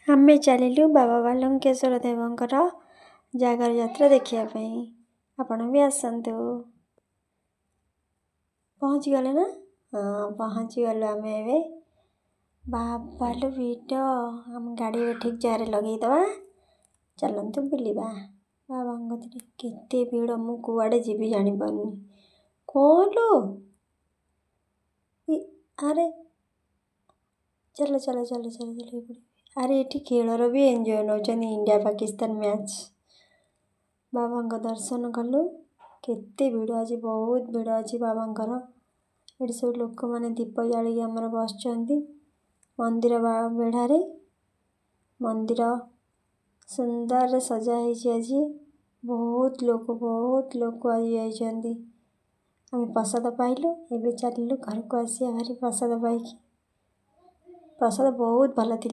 आमे चलिलु बाबा बालंकेश्वर देवंकर जागर यात्रा देखिया पई। आपण भी आसंतु। पहुँची गले ना? हाँ पहुँची गलु आमे एबे। बाबा लो वीडियो हम गाड़ी ठीक जगह लगे दवा। चलंतु बुलिबा। बाबा गतिरे केते भीड़ मु कुआडे जीवी जानी पानी। कोलो अरे चलो चलो चलो चलो चलो। अरे एठी खेलर भी एंजॉय नौचनी इंडिया पाकिस्तान मैच। बाबा का दर्शन कलु केते भीड़ आज बहुत भीड़ अछि बाबांकर। एठी सब लोक माने दीप जाली हमर बसचंदी मंदिर बेढ़ारे। मंदिर सुंदर सजा ହେଇଛି আজি बहुत लोक आज जाइछंदी। आमे प्रसाद पाइलु एबे चलिलु घर को आसी भारी प्रसाद पाइकी। प्रसाद बहुत भल थी।